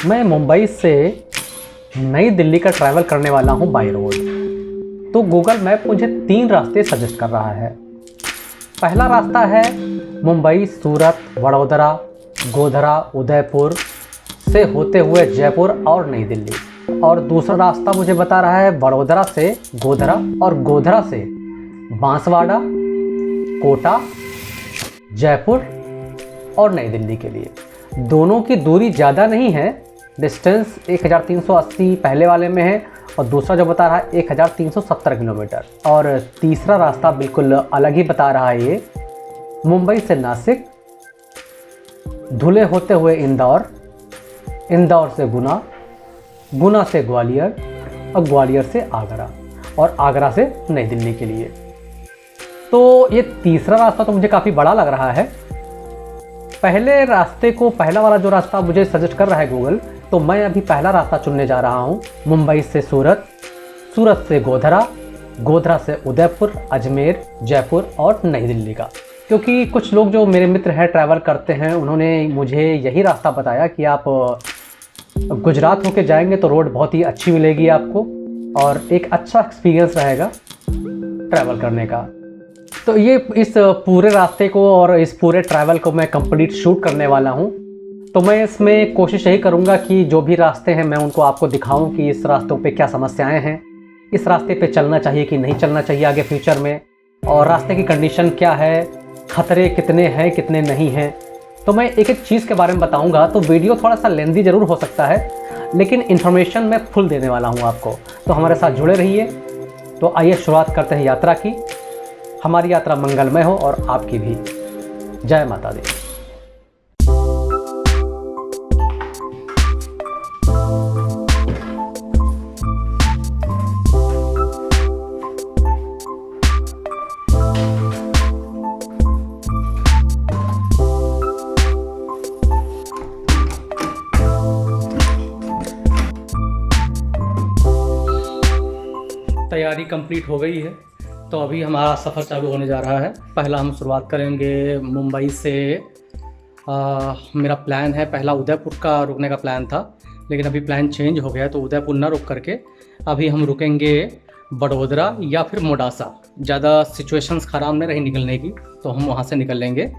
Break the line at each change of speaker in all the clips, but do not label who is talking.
मैं मुंबई से नई दिल्ली का ट्रैवल करने वाला हूं बाय रोड। तो गूगल मैप मुझे 3 रास्ते सजेस्ट कर रहा है। पहला रास्ता है मुंबई, सूरत, वडोदरा, गोधरा, उदयपुर से होते हुए जयपुर और नई दिल्ली। और दूसरा रास्ता मुझे बता रहा है वडोदरा से गोधरा और गोधरा से बांसवाड़ा, कोटा, जयपुर और नई दिल्ली के लिए। दोनों की दूरी ज़्यादा नहीं है, डिस्टेंस 1380 पहले वाले में है और दूसरा जो बता रहा है 1370 किलोमीटर। और तीसरा रास्ता बिल्कुल अलग ही बता रहा है, ये मुंबई से नासिक, धुले होते हुए इंदौर, इंदौर से गुना, गुना से ग्वालियर और ग्वालियर से आगरा और आगरा से नई दिल्ली के लिए। तो ये तीसरा रास्ता तो मुझे काफ़ी बड़ा लग रहा है। पहले रास्ते को, पहला वाला जो रास्ता मुझे सजेस्ट कर रहा है गूगल, तो मैं अभी पहला रास्ता चुनने जा रहा हूँ। मुंबई से सूरत, सूरत से गोधरा, गोधरा से उदयपुर, अजमेर, जयपुर और नई दिल्ली का। क्योंकि कुछ लोग जो मेरे मित्र हैं, ट्रैवल करते हैं, उन्होंने मुझे यही रास्ता बताया कि आप गुजरात होके जाएंगे तो रोड बहुत ही अच्छी मिलेगी आपको और एक अच्छा एक्सपीरियंस रहेगा ट्रैवल करने का। तो ये इस पूरे रास्ते को और इस पूरे ट्रैवल को मैं कंप्लीट शूट करने वाला हूँ। तो मैं इसमें कोशिश यही करूँगा कि जो भी रास्ते हैं मैं उनको आपको दिखाऊं कि इस रास्तों पे क्या समस्याएं हैं, इस रास्ते पे चलना चाहिए कि नहीं चलना चाहिए आगे फ्यूचर में, और रास्ते की कंडीशन क्या है, खतरे कितने हैं कितने नहीं हैं। तो मैं एक एक चीज़ के बारे में बताऊँगा। तो वीडियो थोड़ा सा लेंदी ज़रूर हो सकता है, लेकिन इन्फॉर्मेशन मैं फुल देने वाला हूँ आपको। तो हमारे साथ जुड़े रहिए। तो आइए शुरुआत करते हैं यात्रा की। हमारी यात्रा मंगलमय हो और आपकी भी। जय माता दी। तैयारी कंप्लीट हो गई है, तो अभी हमारा सफ़र चालू होने जा रहा है। पहला हम शुरुआत करेंगे मुंबई से। मेरा प्लान है, पहला उदयपुर का रुकने का प्लान था, लेकिन अभी प्लान चेंज हो गया है। तो उदयपुर ना रुक करके अभी हम रुकेंगे बड़ोदरा या फिर मोडासा। ज़्यादा सिचुएशंस ख़राब नहीं रही निकलने की, तो हम वहाँ से निकल लेंगे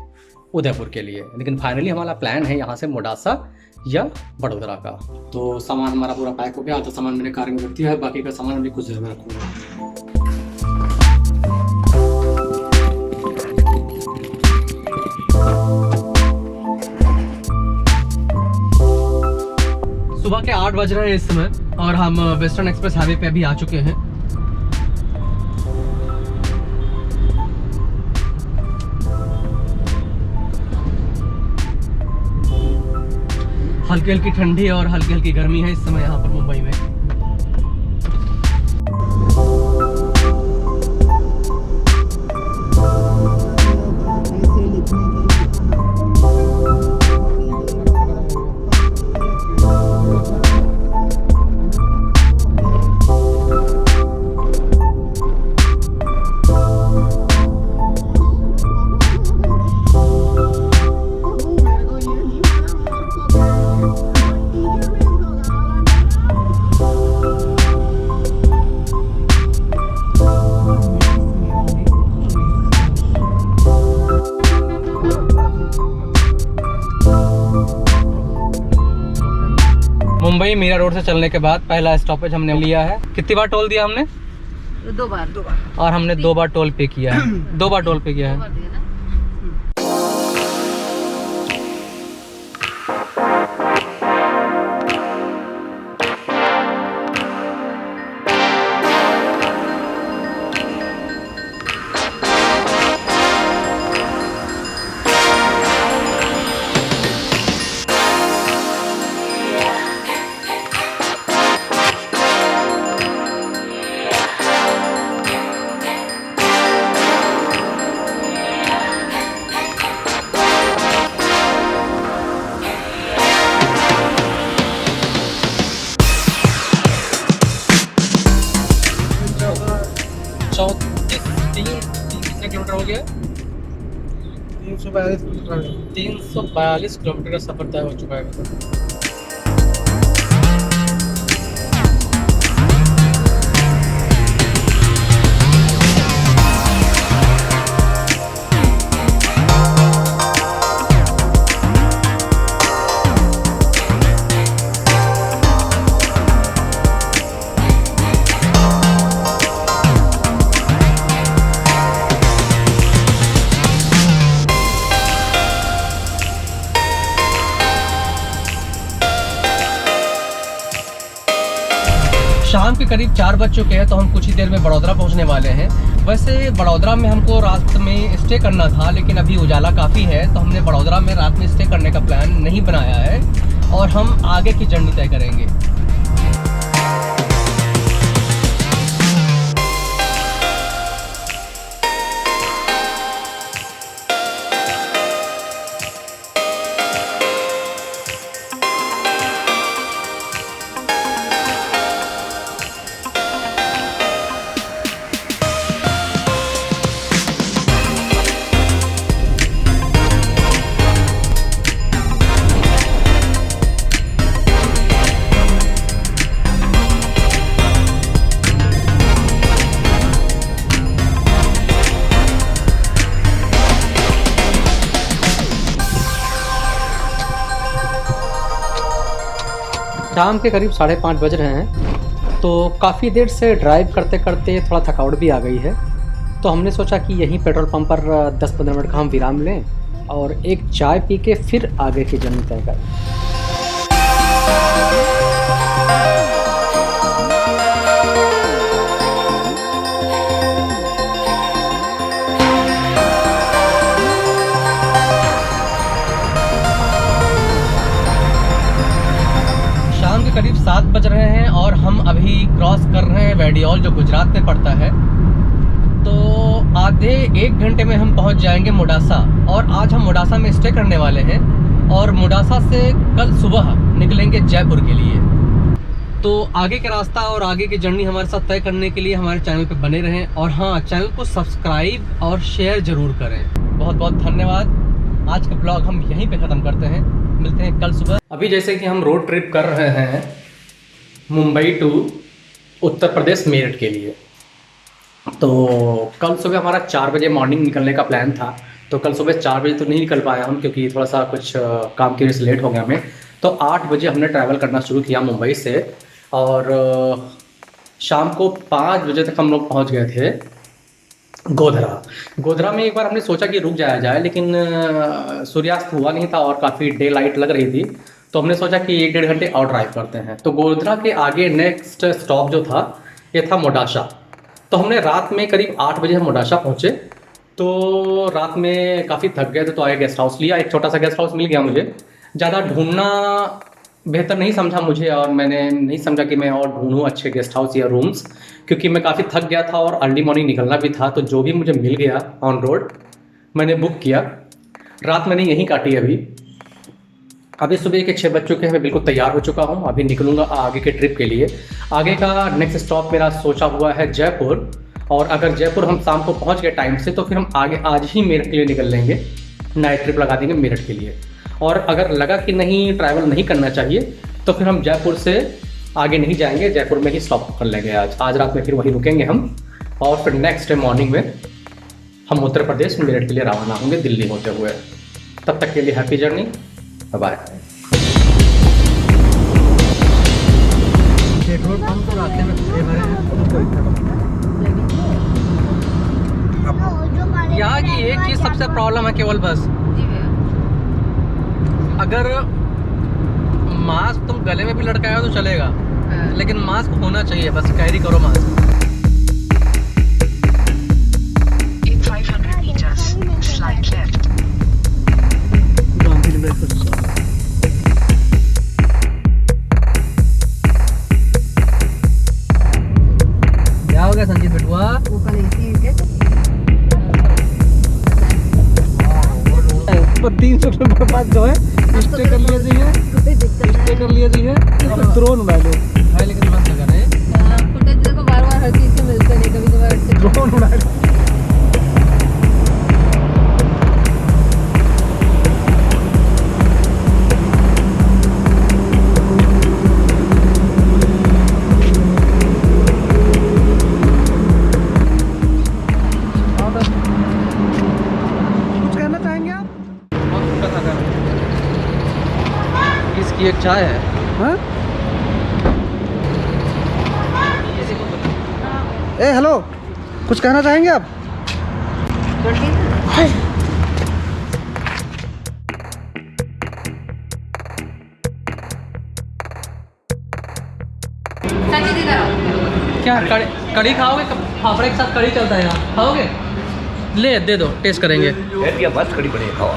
उदयपुर के लिए। लेकिन फाइनली हमारा प्लान है यहाँ से मोडासा या बड़ोदरा का। तो सामान हमारा पूरा पैक हो गया। तो सामान मैंने कार में रख दिया है, बाकी का सामान अभी कुछ देर में रखूँगा। सुबह के 8 बज रहे हैं इस समय और हम वेस्टर्न एक्सप्रेस हाईवे पे अभी आ चुके हैं। हल्की हल्की ठंडी और हल्की हल्की गर्मी है इस समय यहाँ पर मुंबई में। मुंबई मीरा रोड से चलने के बाद पहला स्टॉपेज हमने लिया है। कितनी बार टोल दिया हमने?
2 बार।
और हमने 2 बार टोल पे किया है। 2 बार टोल पे किया है। किलोमीटर हो गया? 342 किलोमीटर का सफर तय हो चुका है।
करीब 4 बज चुके हैं, तो हम कुछ ही देर में बड़ौदा पहुंचने वाले हैं। वैसे बड़ौदा में हमको रात में स्टे करना था, लेकिन अभी उजाला काफ़ी है, तो हमने बड़ौदा में रात में स्टे करने का प्लान नहीं बनाया है और हम आगे की जर्नी तय करेंगे।
शाम के करीब 5:30 बज रहे हैं, तो काफ़ी देर से ड्राइव करते करते थोड़ा थकावट भी आ गई है। तो हमने सोचा कि यहीं पेट्रोल पंप पर 10-15 मिनट का हम विराम लें और एक चाय पी के फिर आगे की जर्नी तय करें।
करीब 7 बज रहे हैं और हम अभी क्रॉस कर रहे हैं वैडियोल, जो गुजरात में पड़ता है। तो आधे 1 घंटे में हम पहुंच जाएंगे मोडासा, और आज हम मोडासा में स्टे करने वाले हैं और मोडासा से कल सुबह निकलेंगे जयपुर के लिए। तो आगे का रास्ता और आगे की जर्नी हमारे साथ तय करने के लिए हमारे चैनल पर बने रहें, और हाँ, चैनल को सब्सक्राइब और शेयर ज़रूर करें। बहुत बहुत धन्यवाद। आज का ब्लॉग हम यहीं पे ख़त्म करते हैं, मिलते हैं कल सुबह। अभी जैसे कि हम रोड ट्रिप कर रहे हैं मुंबई टू उत्तर प्रदेश मेरठ के लिए। तो कल सुबह हमारा 4 बजे मॉर्निंग निकलने का प्लान था, तो कल सुबह 4 बजे तो नहीं निकल पाया हम, क्योंकि थोड़ा सा कुछ काम की वजह से लेट हो गया हमें। तो 8 बजे हमने ट्रैवल करना शुरू किया मुंबई से, और शाम को 5 बजे तक हम लोग पहुँच गए थे गोधरा में। एक बार हमने सोचा कि रुक जाया जाए, लेकिन सूर्यास्त हुआ नहीं था और काफ़ी डे लाइट लग रही थी, तो हमने सोचा कि 1-1.5 घंटे और ड्राइव करते हैं। तो गोधरा के आगे नेक्स्ट स्टॉप जो था, ये था मोडासा। तो हमने रात में करीब 8 बजे हम मोडासा पहुँचे। तो रात में काफ़ी थक गए थे, तो आगे गेस्ट हाउस लिया। एक छोटा सा गेस्ट हाउस मिल गया मुझे। ज़्यादा ढूंढना बेहतर नहीं समझा मुझे, और मैंने नहीं समझा कि मैं और ढूंढूँ अच्छे गेस्ट हाउस या रूम्स, क्योंकि मैं काफ़ी थक गया था और अर्ली मॉर्निंग निकलना भी था। तो जो भी मुझे मिल गया ऑन रोड मैंने बुक किया। रात मैंने यहीं काटी। अभी सुबह के 6 बज चुके हैं, मैं बिल्कुल तैयार हो चुका हूँ। अभी निकलूँगा आगे के ट्रिप के लिए। आगे का नेक्स्ट स्टॉप मेरा सोचा हुआ है जयपुर, और अगर जयपुर हम शाम को पहुँच गए टाइम से, तो फिर हम आगे आज ही मेरठ के लिए निकल लेंगे, नाइट ट्रिप लगा देंगे मेरठ के लिए। और अगर लगा कि नहीं, ट्रैवल नहीं करना चाहिए, तो फिर हम जयपुर से आगे नहीं जाएंगे, जयपुर में ही स्टॉप कर लेंगे। आज रात में फिर वहीं रुकेंगे हम, और फिर नेक्स्ट डे मॉर्निंग में हम उत्तर प्रदेश मेरठ के लिए रवाना होंगे दिल्ली होते हुए। तब तक के लिए happy journey, bye. Petrol pump तो रास्ते में भरे भरे हैं। यहाँ की एक चीज़ सबसे प्रॉब्लम है केवल बस, अगर मास्क तुम गले में भी लटकाया तो चलेगा, लेकिन मास्क होना चाहिए, बस कैरी करो मास्क। क्या हो गया संजीत बिटुआ? 300 रुपये पास जो है स्टे कर लिया चाहिए, ड्रोन उड़ा लो भाई, लेकिन मस्त लगा रहे फुटेज देखो, बार बार हर चीज़ से मिलते नहीं, कभी कभार ड्रोन उड़ा लो। इसकी एक चाय है। हाँ? ए हेलो, कुछ कहना चाहेंगे आप?
संजीत इधर आओ।
क्या कड़ी कड़ी खाओगे? फाफड़े के साथ कड़ी चलता है यहाँ, खाओगे? ले दे दो, टेस्ट करेंगे।
बस कड़ी पड़ेगी खाओ।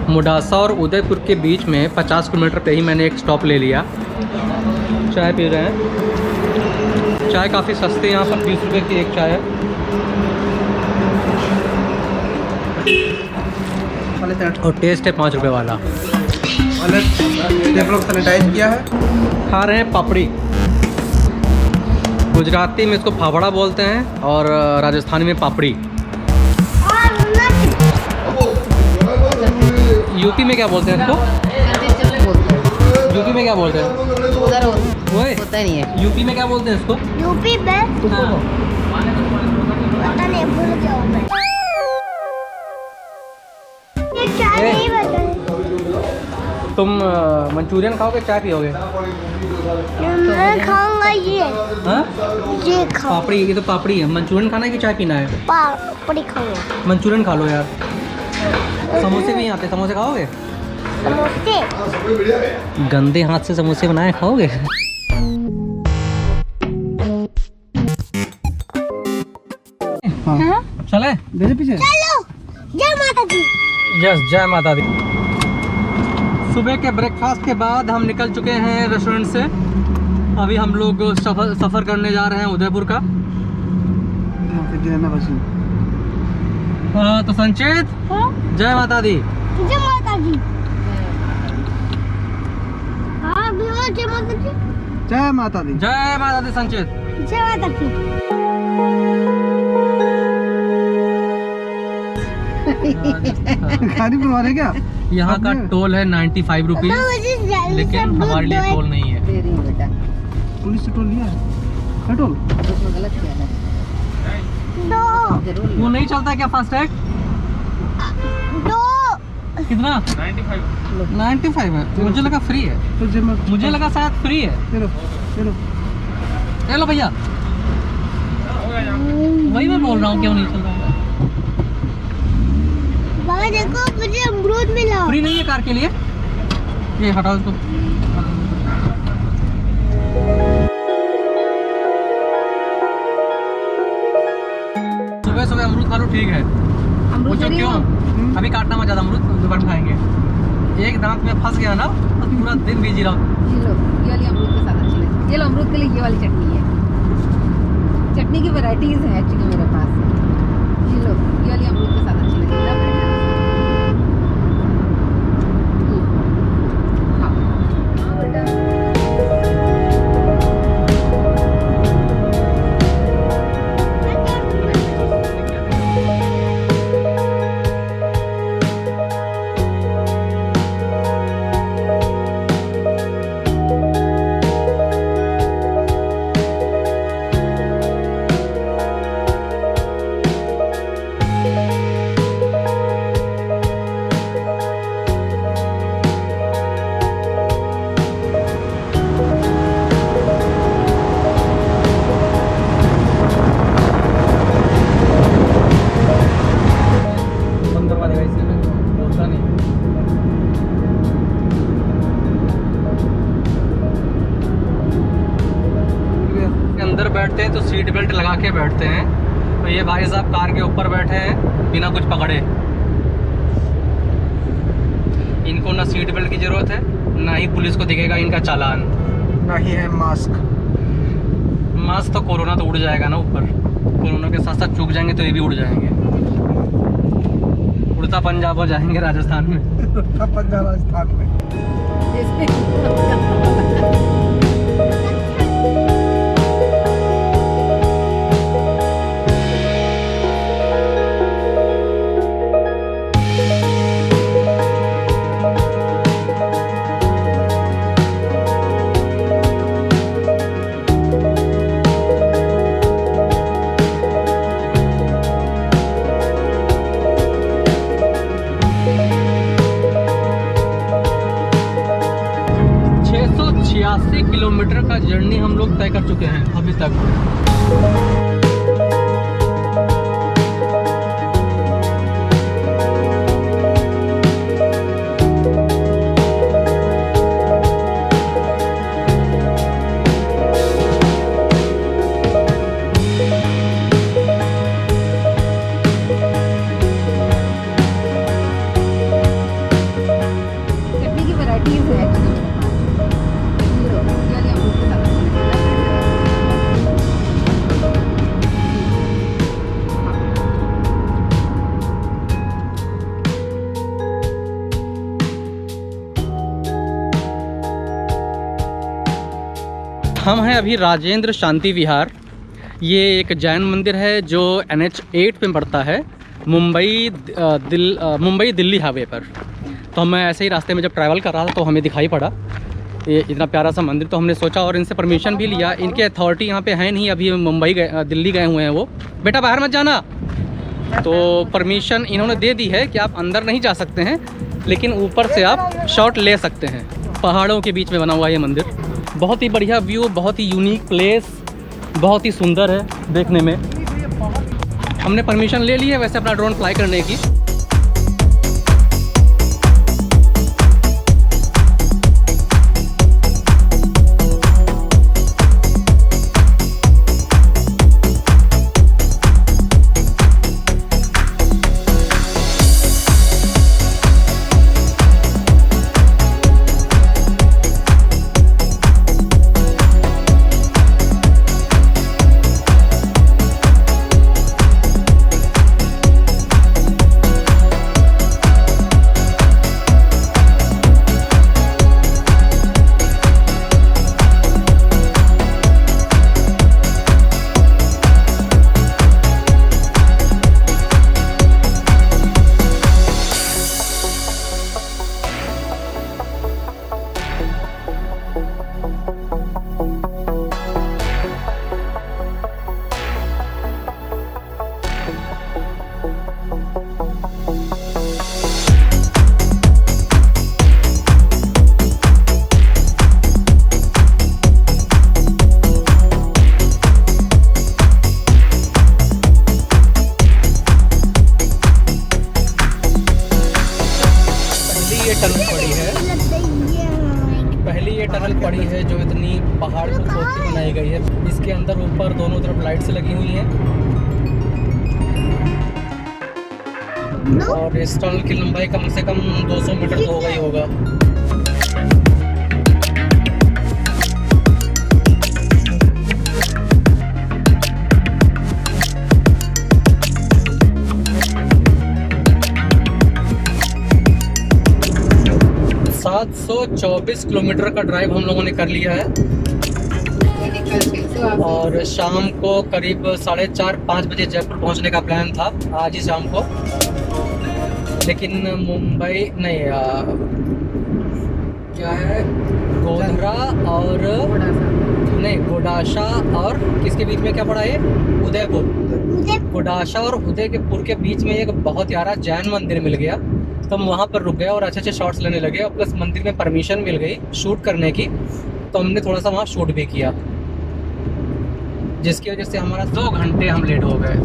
मुडासा और उदयपुर के बीच में 50 किलोमीटर पे ही मैंने एक स्टॉप ले लिया। चाय पी रहे हैं। चाय काफ़ी सस्ती है यहाँ पर, 20 रुपये की एक चाय है। और टेस्ट है 5 रुपये वाला।
सैनिटाइज किया है।
खा रहे हैं पापड़ी। गुजराती में इसको फाफड़ा बोलते हैं और राजस्थानी में पापड़ी। यूपी में क्या बोलते हैं इसको? यूपी में क्या बोलते हैं?
उधर
ओए,
होता नहीं है।
यूपी में क्या बोलते हैं इसको?
यूपी में
हाँ।
पता नहीं, भूल गया हूँ मैं। ये चाय
ए।
नहीं बता।
तुम मंचूरियन खाओगे, चाय पियोगे?
मैं खाऊंगा ये।
हाँ?
ये खाओ।
पापड़ी, ये तो पापड़ी है। मंचूरियन खाना है कि चाय पीना है?
पापड़ी खाऊंगा।
मंचूरियन खा लो यार। समोसे भी आते, समोसे खाओगे?
समोसे।
गंदे हाथ से समोसे बनाए खाओगे?
हाँ?
चले पीछे।
चलो, जय माता दी।
यस, जय माता दी। सुबह के ब्रेकफास्ट के बाद हम निकल चुके हैं रेस्टोरेंट से। अभी हम लोग सफ़र करने जा रहे हैं उदयपुर का। हाँ, तो संचित,
हाँ?
जय माता दी।
जय माता दी। हाँ, भी बोलो जय माता दी।
जय माता दी।
जय माता दी संचित।
जय माता दी।
गाड़ी बनवाने क्या?
यहाँ का टोल है 95 रुपीज़, लेकिन हमारे लिए टोल नहीं है।
दे रही हूँ बेटा,
पुलिस से टोल लिया है? टोल
उसमें गलत किया है।
दो,
जरूर
वो नहीं चलता क्या फास्टैग?
दो।
कितना? 95 है। मुझे लगा फ्री है।
तो जमा
मुझे लगा शायद फ्री है।
चलो चलो।
ले लो भैया। वही मैं बोल रहा हूँ, क्यों नहीं चल रहा है?
बाबा देखो, मुझे अमरूद मिला।
फ्री नहीं है कार के लिए। ये हटाओ इसको। सुबह सुबह अमरूद खा लो, ठीक है। पूछो क्यों? अभी काटना मत ज़्यादा, अमरूद दोपहर में खाएंगे। एक दांत में फंस गया ना तो पूरा दिन बिजी रहो।
ये लो, ये वाली अमरूद के साथ अच्छी लगती है। ये लो, अमरूद के लिए ये वाली चटनी है। चटनी की वैरायटीज है एक्चुअली मेरे पास। ये लो, ये वाली अमरूद के साथ अच्छी लगती है। हाँ बेटा।
बंद करवा देगा इसलिए मैं बोलता नहीं। के अंदर बैठते हैं तो सीट बेल्ट लगा के बैठते हैं। तो ये भाई साहब कार के ऊपर बैठे हैं बिना कुछ पकड़े। इनको ना सीट बेल्ट की जरूरत है, ना ही पुलिस को दिखेगा इनका चालान।
नहीं है मास्क।
मास्क तो कोरोना तो उड़ जाएगा ना ऊपर। कोरोना के साथ साथ चूक जाएंगे तो ये भी उड़ जाएंगे। उड़ता पंजाब हो जाएंगे राजस्थान में।
पंजाब राजस्थान में।
तय कर चुके हैं अभी तक।
चटनी की वैरायटीज है एक्चुअली मेरे पास। ये लो, ये वाली अमरूद के साथ अच्छी
हम हैं अभी राजेंद्र शांति विहार। ये एक जैन मंदिर है जो NH 8 पे पड़ता है, मुंबई दिल्ली हाईवे पर। तो मैं ऐसे ही रास्ते में जब ट्रैवल कर रहा था तो हमें दिखाई पड़ा ये इतना प्यारा सा मंदिर। तो हमने सोचा और इनसे परमिशन भी लिया। इनके अथॉरिटी यहाँ पे है नहीं, अभी दिल्ली गए हुए हैं वो। बेटा बाहर मत जाना। तो परमिशन इन्होंने दे दी है कि आप अंदर नहीं जा सकते हैं, लेकिन ऊपर से आप शॉट ले सकते हैं। पहाड़ों के बीच में बना हुआ ये मंदिर, बहुत ही बढ़िया व्यू, बहुत ही यूनिक प्लेस, बहुत ही सुंदर है देखने में। हमने परमिशन ले ली है वैसे अपना ड्रोन फ्लाई करने की। पहली ये टनल पड़ी है जो इतनी पहाड़ को खोद के बनाई गई है। इसके अंदर ऊपर दोनों तरफ लाइट्स लगी हुई हैं और इस टनल की लंबाई कम से कम 200 मीटर तो होगा ही होगा। 724 किलोमीटर का ड्राइव हम लोगों ने कर लिया है और शाम को करीब 4:30-5 बजे जयपुर पहुंचने का प्लान था आज ही शाम को, लेकिन मुंबई नहीं क्या है गोधरा और नहीं गोडाशा और किसके बीच में क्या पड़ा है उदयपुर। गोडाशा और उदयपुर के बीच में एक बहुत प्यारा जैन मंदिर मिल गया तो हम वहाँ पर रुक गए और अच्छे शॉट्स लेने लगे और प्लस मंदिर में परमिशन मिल गई शूट करने की, तो हमने थोड़ा सा वहाँ शूट भी किया जिसकी वजह से हमारा 2 घंटे हम लेट हो गए।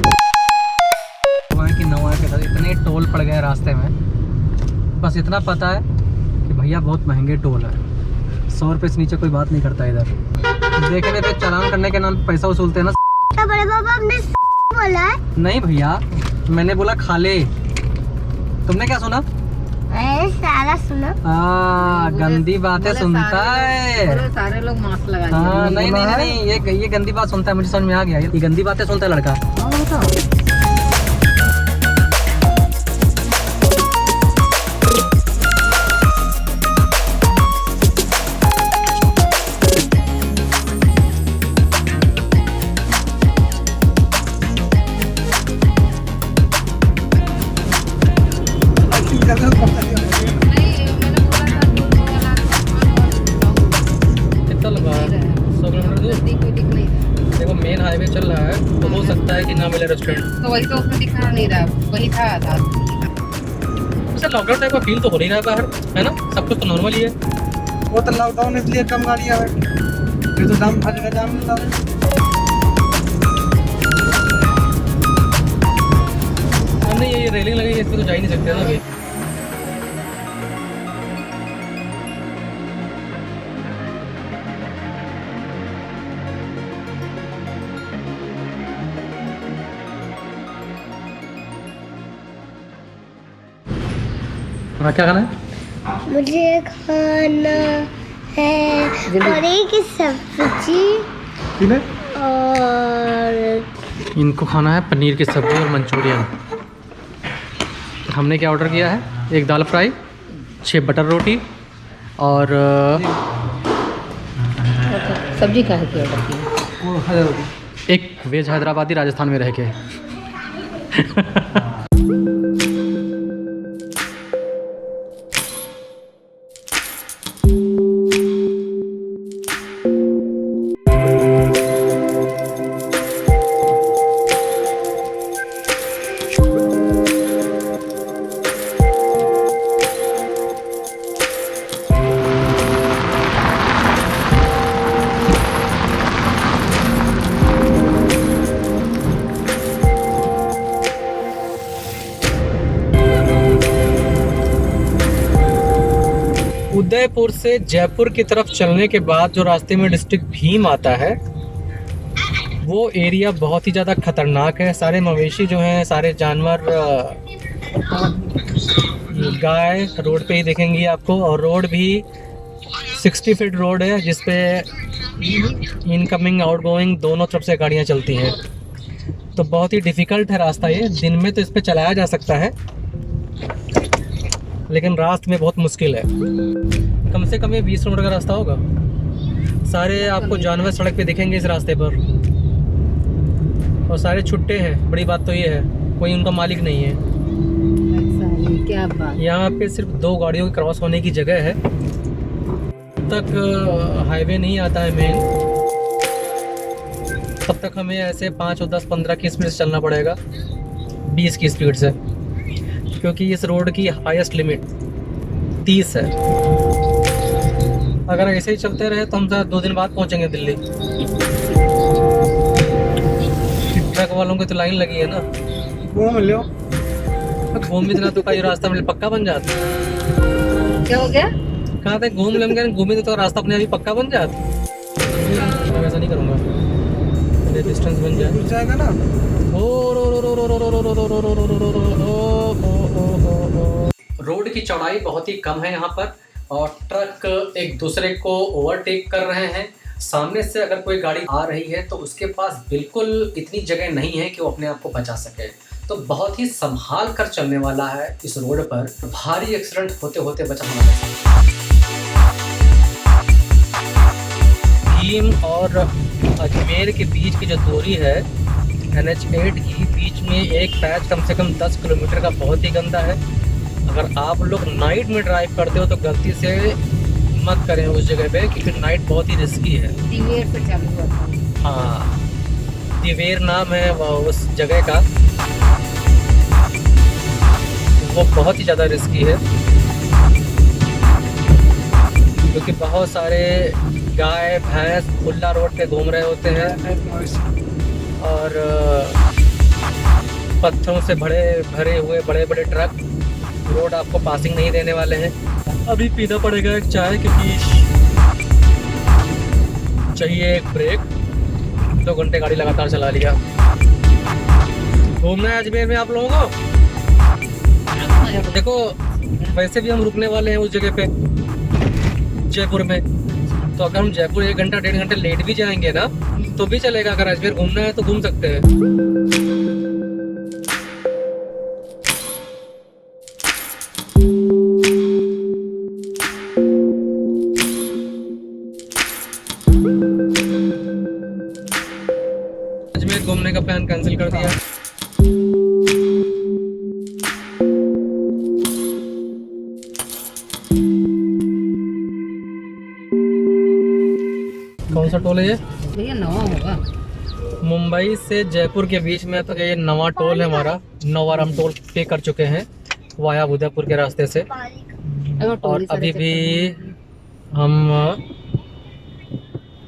वहाँ की नवा के साथ इतने टोल पड़ गए रास्ते में, बस इतना पता है कि भैया बहुत महंगे टोल है, 100 रुपये से नीचे कोई बात नहीं करता इधर। देखने पे चालान करने के नाम पे पैसा वसूलते हैं ना।
बड़े पापा आपने बोला है?
नहीं भैया मैंने बोला खा ले, तुमने क्या सुना?
सारा सुना।
गंदी बातें सुनता है।
सारे लोग मास्क लगा लिए।
हाँ नहीं ये गंदी बात सुनता है, मुझे समझ में आ गया ये गंदी बातें सुनता है लड़का। देखो मेन हाईवे चल रहा है तो हो सकता है कि ना मिले रेस्टोरेंट,
तो वही तो उसमें दिखा नहीं रहा, वही था आधार।
उसे लॉकडाउन टाइप का फील तो हो नहीं रहा बाहर, है ना? सब कुछ तो नॉर्मल ही है।
वो तो लॉकडाउन इसलिए कम गाड़ियाँ हैं। ये तो जाम था, जगह जाम मिलता है।
नहीं ये रेलिंग लगी है, इस पे तो जा ही नहीं सकते ना अभी। हाँ क्या खाना है?
मुझे खाना है पनीर की सब्जी
किने?
और
इनको खाना है पनीर की सब्ज़ी और मंचूरियन। हमने क्या ऑर्डर किया है? एक दाल फ्राई, 6 बटर रोटी और
सब्जी का है कि ऑर्डर किया?
वो हजार रुपये।
एक वेज हैदराबादी राजस्थान में रह के। उदयपुर से जयपुर की तरफ चलने के बाद जो रास्ते में डिस्ट्रिक्ट भीम आता है वो एरिया बहुत ही ज़्यादा खतरनाक है। सारे मवेशी जो हैं, सारे जानवर, गाय रोड पे ही दिखेंगी आपको। और रोड भी 60 फीट रोड है जिसपे इनकमिंग आउटगोइंग दोनों तरफ से गाड़ियाँ चलती हैं। तो बहुत ही डिफ़िकल्ट है रास्ता ये। दिन में तो इस पे चलाया जा सकता है लेकिन रात में बहुत मुश्किल है। कम से कम ये 20 किलोमीटर का रास्ता होगा। सारे आपको जानवर सड़क पे दिखेंगे इस रास्ते पर और सारे छुट्टे हैं। बड़ी बात तो ये है कोई उनका मालिक नहीं है।
अच्छा, ये क्या बात?
यहाँ पे सिर्फ 2 गाड़ियों के क्रॉस होने की जगह है। तक हाईवे नहीं आता है मेन, तब तक हमें ऐसे 5 और 10 15 की स्पीड से चलना पड़ेगा, 20 की स्पीड से, क्योंकि इस रोड की हाईएस्ट लिमिट 30 है। अगर ऐसे ही चलते रहे तो हम 2 दिन बाद पहुंचेंगे दिल्ली। ट्रक वालों की तो लाइन लगी है ना।
वो मिल लो।
घूम भी देना तो का ये रास्ता मिले पक्का बन जाता।
क्या हो गया?
कहा था घूम लेंगे, घूमे तो रास्ता अपने अभी पक्का बन जाता। मैं वैसा नहीं करूँगा, डिस्टेंस बन जाए।
मिल जाएगा ना।
रोड की चौड़ाई बहुत ही कम है यहाँ पर और ट्रक एक दूसरे को ओवरटेक कर रहे हैं। सामने से अगर कोई गाड़ी आ रही है तो उसके पास बिल्कुल इतनी जगह नहीं है कि वो अपने आप को बचा सके। तो बहुत ही संभाल कर चलने वाला है इस रोड पर। भारी एक्सीडेंट होते होते बचा हमारा। भीम और अजमेर के बीच की जो दूरी है NH8 की, बीच में एक पैच कम से कम 10 किलोमीटर का बहुत ही गंदा है। अगर आप लोग नाइट में ड्राइव करते हो तो गलती से मत करें उस जगह पे, क्योंकि नाइट बहुत ही रिस्की है।
दिवेर से चालू हुआ था।
हाँ, दिवेर नाम है उस जगह का। वो बहुत ही ज़्यादा रिस्की है क्योंकि बहुत सारे गाय भैंस खुला रोड पे घूम रहे होते हैं और पत्थरों से भरे हुए बड़े बड़े ट्रक रोड आपको पासिंग नहीं देने वाले हैं। अभी पीना पड़ेगा एक चाय क्योंकि चाहिए एक ब्रेक। 2 घंटे गाड़ी लगातार चला लिया। घूमना है अजमेर में आप लोगों को। देखो वैसे भी हम रुकने वाले हैं उस जगह पे जयपुर में, तो अगर हम जयपुर 1 घंटा 1.5 घंटे लेट भी जाएंगे ना तो भी चलेगा। अगर अजमेर घूमना है तो घूम सकते हैं। अजमेर घूमने का प्लान कैंसिल कर दिया। कौन सा टोल है ये?
भैया नवा होगा।
मुंबई से जयपुर के बीच में तो ये नवा टोल है हमारा। 9 बार हम टोल पे कर चुके हैं वाया उदयपुर के रास्ते से। और अभी भी हम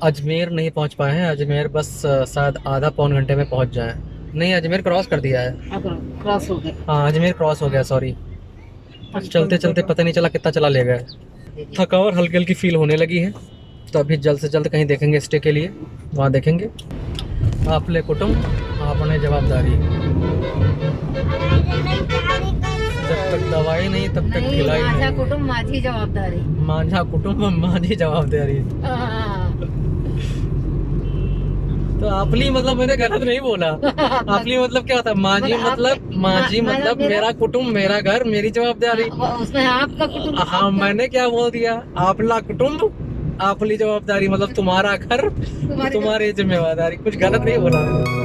अजमेर नहीं पहुंच पाए हैं। अजमेर बस शायद आधा पौन घंटे में पहुंच जाए। नहीं, अजमेर क्रॉस कर दिया है।
क्रॉस हो गए।
हाँ, अजमेर क्रॉस हो गया, सॉरी। चलते चलते पता नहीं चला कितना चला ले गए। थकावट हल्की हल्की फील होने लगी है, तो अभी जल्द से जल्द कहीं देखेंगे स्टे के लिए, वहाँ देखेंगे। आपले कुटुंब आपने जवाबदारी, जब तक दवाई नहीं तब तक खिलाई
माझा
नहीं।
कुटुंब माझी जबाबदारी।
माझा कुटुंब माझी जवाबदारी। तो आपली मतलब मैंने गलत नहीं बोला। आपली मतलब क्या होता है? माझी मतलब मेरा कुटुंब, मेरा घर, मेरी जवाबदारी।
उसमें आपका कुटुंब।
हाँ, मैंने क्या बोल दिया? आपला कुटुंब आपली जवाबदारी, मतलब तुम्हारा घर तुम्हारी जिम्मेवारी। कुछ गलत नहीं बोला मैंने।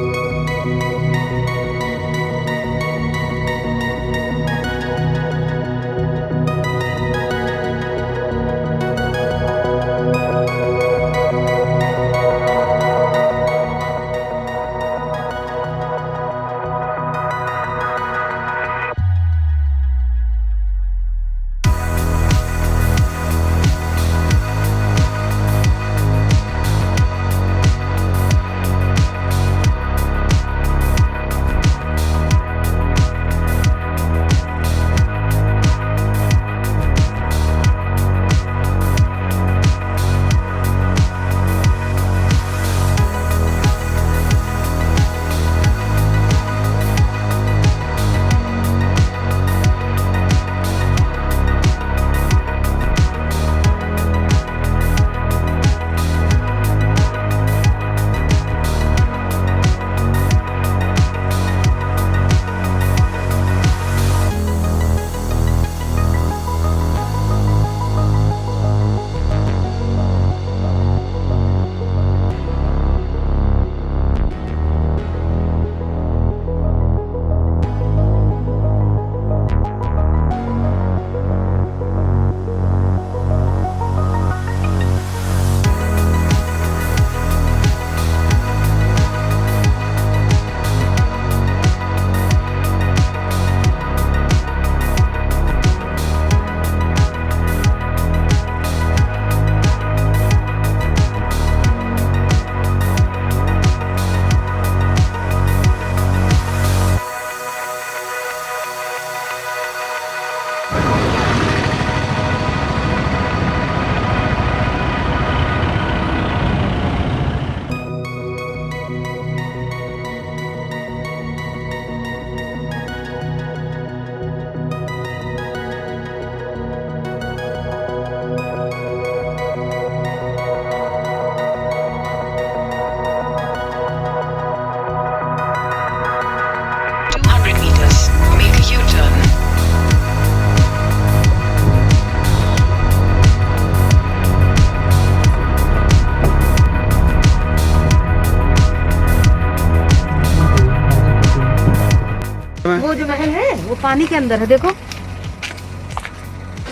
वो जो महल है वो पानी के अंदर है। देखो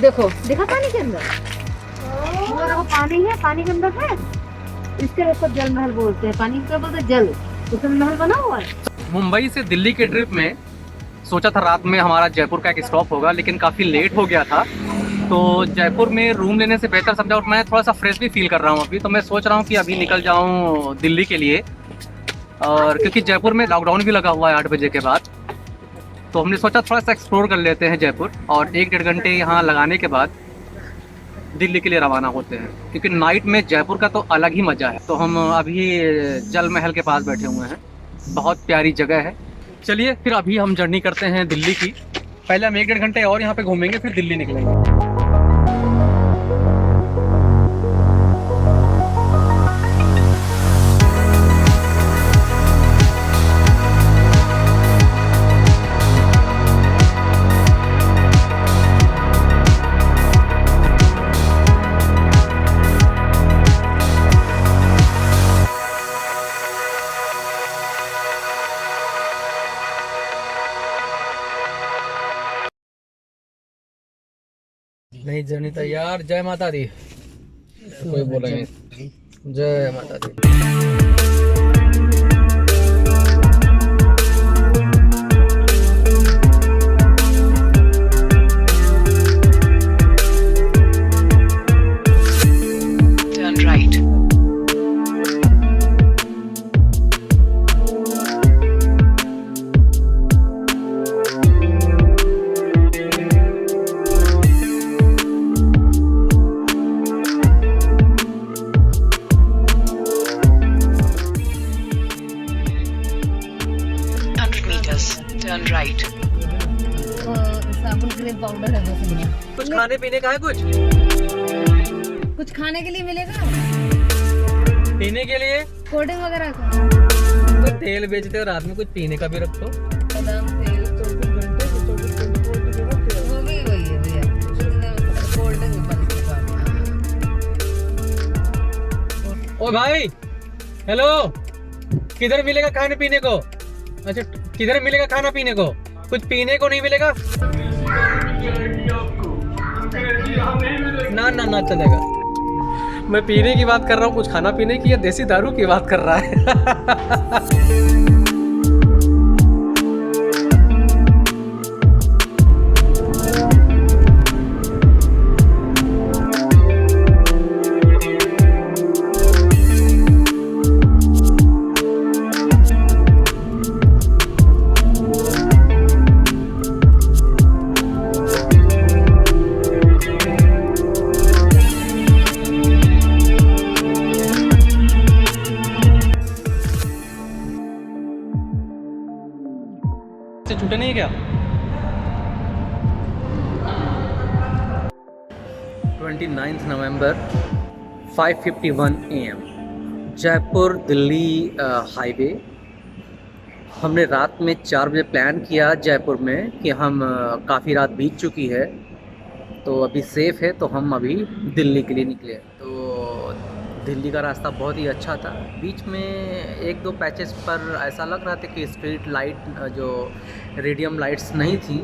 देखो, देखा पानी के अंदर। वो देखो पानी है, पानी के अंदर है। इसके ऊपर जल महल बोलते हैं। पानी क्या बोलते हैं? जल। उसमें महल बना हुआ है।
मुंबई से दिल्ली के ट्रिप में सोचा था रात में हमारा जयपुर का एक स्टॉप होगा, लेकिन काफ़ी लेट हो गया था। तो जयपुर में रूम लेने से बेहतर समझा, और मैं थोड़ा सा फ्रेश भी फील कर रहा हूँ अभी। तो मैं सोच रहा हूँ कि अभी निकल जाऊँ दिल्ली के लिए, और क्योंकि जयपुर में लॉकडाउन भी लगा हुआ है 8 बजे के बाद। तो हमने सोचा थोड़ा सा एक्सप्लोर कर लेते हैं जयपुर, और 1-1.5 घंटे यहाँ लगाने के बाद दिल्ली के लिए रवाना होते हैं, क्योंकि नाइट में जयपुर का तो अलग ही मज़ा है। तो हम अभी जल महल के पास बैठे हुए हैं, बहुत प्यारी जगह है। चलिए फिर अभी हम जर्नी करते हैं दिल्ली की। पहले हम 1-1.5 घंटे और यहाँ पे घूमेंगे, फिर दिल्ली निकलेंगे। नई जर्नी तैयार। जय माता दी। कोई बोला नहीं। जय माता दी।
Turn right. meters, turn right.
साबुन क्रीम पाउडर है बस में।
कुछ खाने पीने का है कुछ
कुछ खाने के लिए मिलेगा,
पीने के लिए?
कोल्ड ड्रिंक वगैरह का।
तो तेल बेचते हो, रात में कुछ पीने का भी रखो।
बादाम तेल 24 घंटे वो भी वही है भैया, कोल्ड ड्रिंक
ओ भाई, हेलो, किधर मिलेगा खाने पीने को? अच्छा, किधर मिलेगा खाना पीने को? कुछ पीने को नहीं मिलेगा? ना ना ना चलेगा। मैं पीने की बात कर रहा हूँ, कुछ खाना पीने की, या देसी दारू की बात कर रहा है? से छूटे नहीं है क्या? 29 नवंबर 5:51 AM, जयपुर दिल्ली हाईवे। हमने रात में 4 बजे प्लान किया जयपुर में कि हम काफ़ी रात बीत चुकी है, तो अभी सेफ़ है, तो हम अभी दिल्ली के लिए निकले। तो दिल्ली का रास्ता बहुत ही अच्छा था। बीच में एक दो पैचेस पर ऐसा लग रहा था कि स्ट्रीट लाइट जो रेडियम लाइट्स नहीं थी,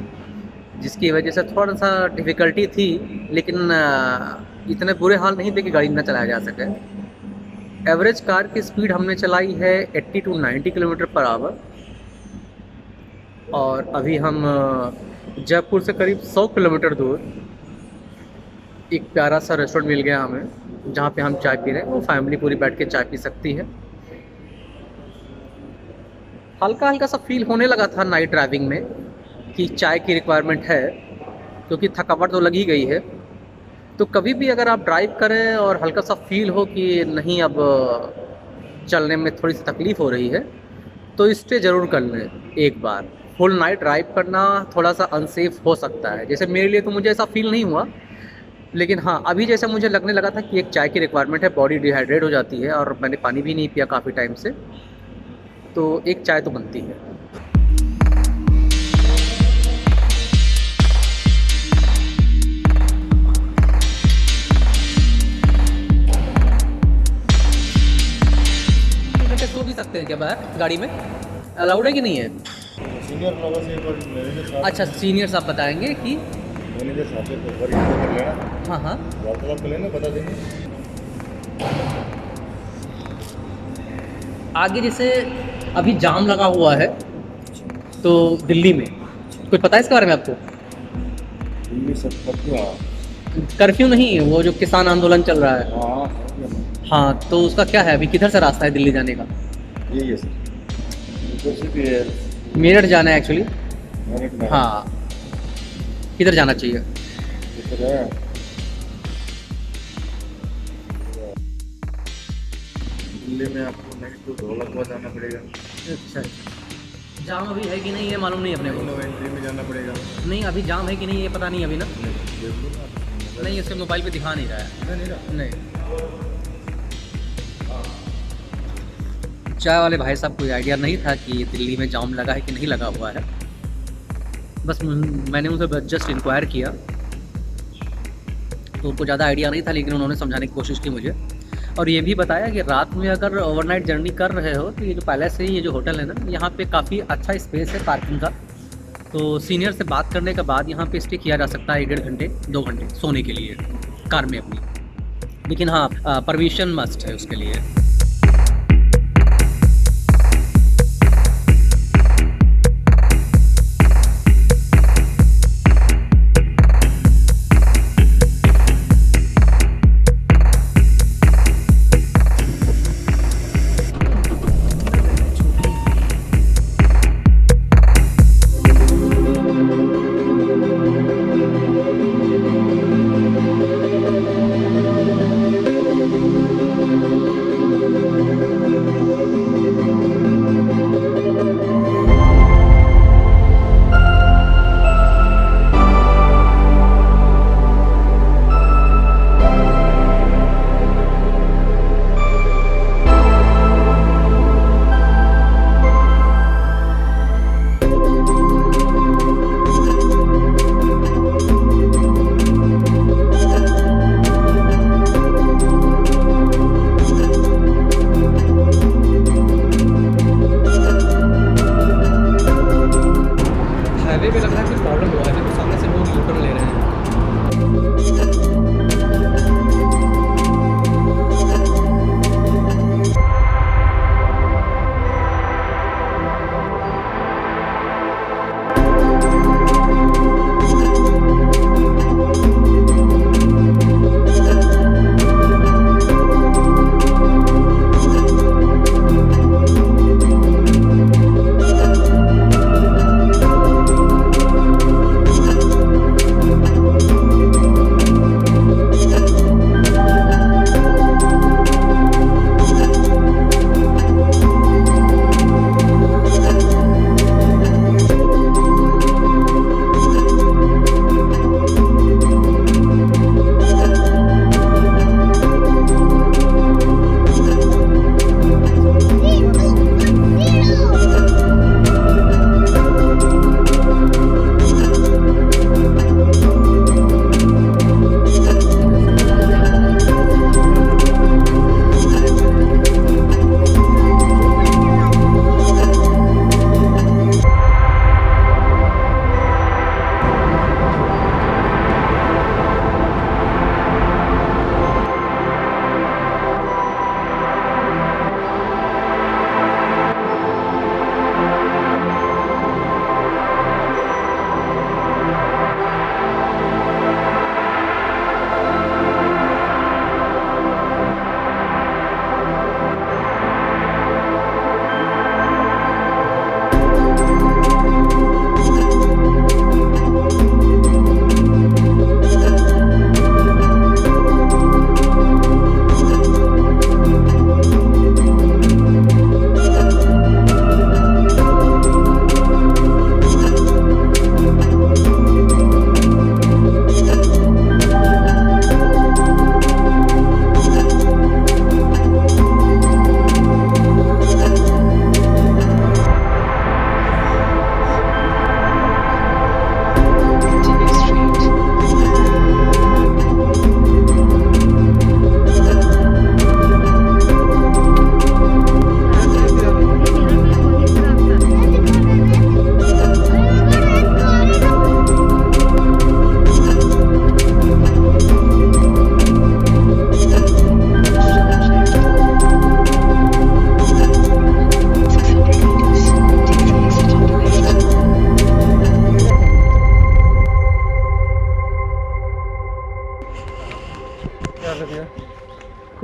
जिसकी वजह से थोड़ा सा डिफ़िकल्टी थी, लेकिन इतने बुरे हाल नहीं थे कि गाड़ी ना चलाया जा सके। एवरेज कार की स्पीड हमने चलाई है 80 to 90 किलोमीटर पर आवर, और अभी हम जयपुर से करीब 100 किलोमीटर दूर एक प्यारा सा रेस्टोरेंट मिल गया हमें, जहाँ पे हम चाय पी रहे हैं। वो फैमिली पूरी बैठ के चाय पी सकती है। हल्का हल्का सा फील होने लगा था नाइट ड्राइविंग में कि चाय की रिक्वायरमेंट है, क्योंकि थकावट तो लगी गई है। तो कभी भी अगर आप ड्राइव करें और हल्का सा फील हो कि नहीं अब चलने में थोड़ी सी तकलीफ़ हो रही है, तो स्टे ज़रूर कर लें एक बार। फुल नाइट ड्राइव करना थोड़ा सा अनसेफ हो सकता है। जैसे मेरे लिए तो मुझे ऐसा फील नहीं हुआ, लेकिन हाँ, अभी जैसे मुझे लगने लगा था कि एक चाय की रिक्वायरमेंट है, बॉडी डिहाइड्रेट हो जाती है, और मैंने पानी भी नहीं पिया काफ़ी टाइम से, तो एक चाय तो बनती है। सो भी सकते हैं क्या बाहर गाड़ी में? अलाउड है कि नहीं है?
सीनियर लोगों से एक बार मेरे साथ
अच्छा, सीनियर साहब बताएंगे कि
मैनेजर साहब से एक बार इंटरव्यू कर लेना,
हाँ हाँ,
वार्तालाप कर लेना, बता देंगे।
आगे जैसे अभी जाम लगा हुआ है तो दिल्ली में, कुछ पता है इसके बारे में आपको?
दिल्ली सब हाँ
कर्फ्यू नहीं, वो जो किसान आंदोलन चल रहा है,
हाँ
हाँ, तो उसका क्या है? अभी किधर से रास्ता है दिल्ली जाने का?
यही है सर, इधर से भी है,
मेरठ जाना है एक्चुअली।
मेरठ में
हाँ, किधर जाना चाहिए?
इधर है। दिल्ली में आपको नेक्स्ट तो ढोलकपुर जाना पड़ेगा।
अच्छा, जाम अभी है कि नहीं ये मालूम नहीं अपने को।
नो एंट्री में जाना पड़ेगा।
नहीं, अभी जाम है कि नहीं ये पता नहीं अभी ना।
देख लो ना।
नहीं, इसके मोबाइल पे दिखा नहीं रहा है। नहीं, चाय वाले भाई साहब कोई आइडिया नहीं था कि दिल्ली में जाम लगा है कि नहीं लगा हुआ है। बस मैंने उनसे जस्ट इंक्वायर किया, तो उनको ज़्यादा आइडिया नहीं था, लेकिन उन्होंने समझाने की कोशिश की मुझे, और ये भी बताया कि रात में अगर ओवरनाइट जर्नी कर रहे हो तो ये जो पैलेस है, ये जो होटल है ना, यहाँ पे काफ़ी अच्छा स्पेस है पार्किंग का। तो सीनियर से बात करने के बाद यहाँ पे स्टे किया जा सकता है 1.5 घंटे 2 घंटे सोने के लिए कार में अपनी, लेकिन हाँ, परमिशन मस्ट है उसके लिए।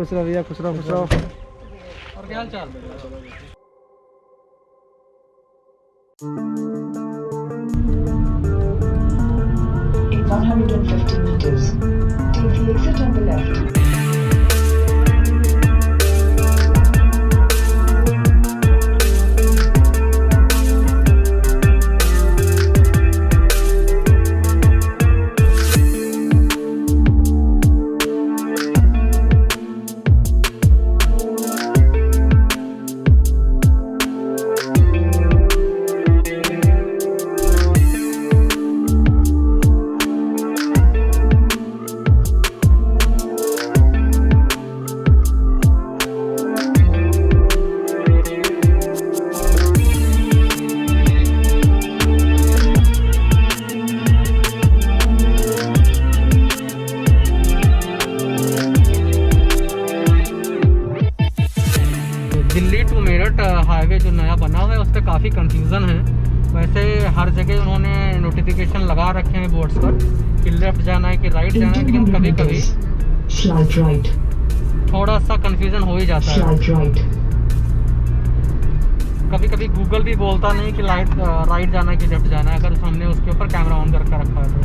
खुश रहो भैया, खुश रहो, खुश रहो।
और क्या हाल चाल?
In 150 meters, take the exit on the left.
Delhi to Meerut highway जो नया बना हुआ है उस पर काफ़ी कंफ्यूजन है। वैसे हर जगह उन्होंने नोटिफिकेशन लगा रखे हैं बोर्ड्स पर कि लेफ्ट जाना है कि राइट जाना है, लेकिन कभी कभी
Slight right.
थोड़ा सा कंफ्यूजन हो ही जाता है।
Slight right.
कभी कभी गूगल भी बोलता नहीं कि राइट जाना है कि लेफ्ट जाना है, अगर हमने उसके ऊपर कैमरा ऑन करके रखा है तो।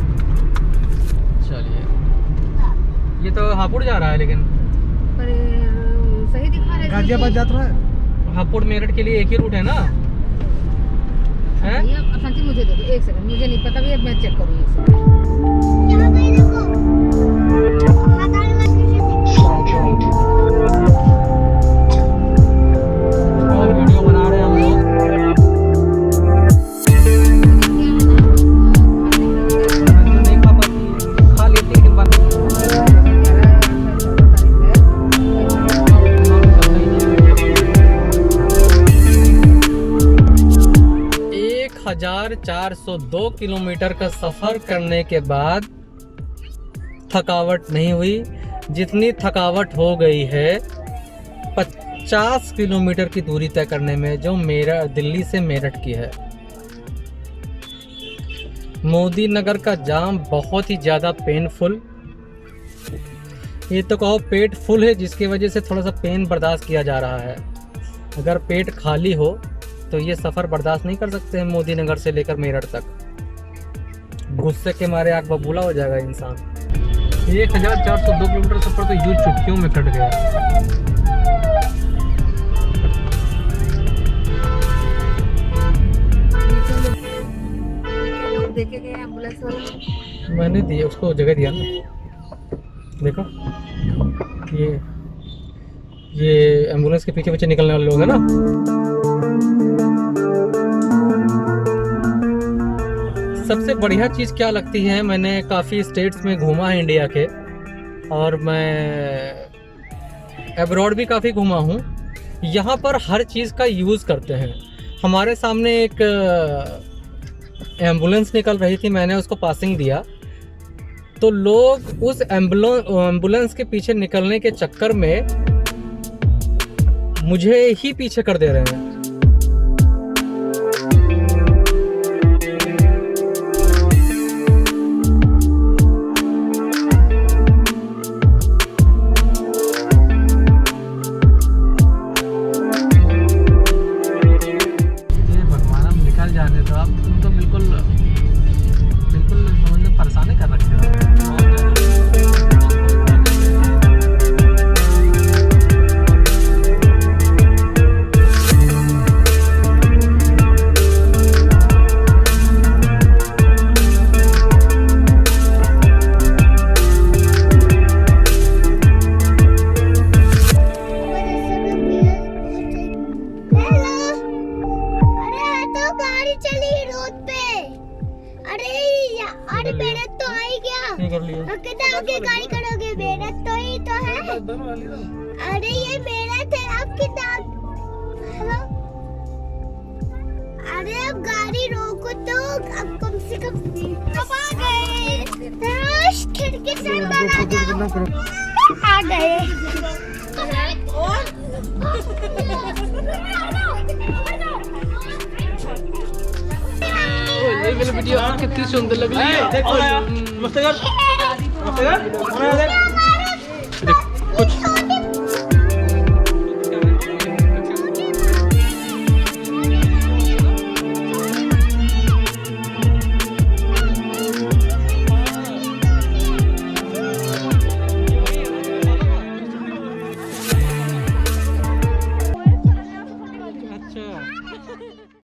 चलिए, ये तो हापुड़ जा रहा है, लेकिन
पर सही दिखा रहा है।
गाजियाबाद जाता है।
हापुड़ मेरठ के लिए एक ही रूट है ना? है?
भैया शांति मुझे दे दो, एक सेकंड, मुझे नहीं पता भैया, मैं चेक करूँ एक सेकंड।
यहाँ पे देखो, हतार मत कीजिए।
Slight right.
और वीडियो बना रहे हैं हम लोग। मैं तो नहीं खा पाती, खा लेती लेकिन बात एक 1402 किलोमीटर का सफर करने के बाद थकावट नहीं हुई। जितनी थकावट हो गई है 50 किलोमीटर की दूरी तय करने में, जो दिल्ली से मेरठ की है। मोदी नगर का जाम बहुत ही ज़्यादा पेनफुल, ये तो कहो पेट फुल है, जिसकी वजह से थोड़ा सा पेन बर्दाश्त किया जा रहा है। अगर पेट खाली हो तो ये सफ़र बर्दाश्त नहीं कर सकते हैं मोदी नगर से लेकर मेरठ तक। गुस्से के मारे आग बबूला हो जाएगा इंसान। 1402 किलोमीटर सफ़र तो यूं चुटकियों में कट गया।
देखे गए एम्बुलेंस वाले,
मैंने दिया उसको जगह दिया ना, देखो ये एम्बुलेंस के पीछे पीछे निकलने वाले लोग हैं ना। सबसे बढ़िया चीज़ क्या लगती है, मैंने काफ़ी स्टेट्स में घूमा है इंडिया के, और मैं एब्रॉड भी काफ़ी घूमा हूँ। यहाँ पर हर चीज़ का यूज़ करते हैं। हमारे सामने एक एम्बुलेंस निकल रही थी, मैंने उसको पासिंग दिया तो लोग उस एम्बुलेंस के पीछे निकलने के चक्कर में मुझे ही पीछे कर दे रहे हैं। भगवान हम निकल जाने तो आप, तुम तो बिल्कुल समझ लो परेशान ही कर रखे हो। कर लिया।
कितना आगे गाड़ी करोगे? मेरठ तो ही तो है। अरे ये मेरठ है, आप कितना? हेलो, अरे अब गाड़ी रोको तो, अब कम से कम अब आ गए। खिड़की से अंदर आ गए।
वीडियो कितनी सुंदर लग रही है। देखो कुछ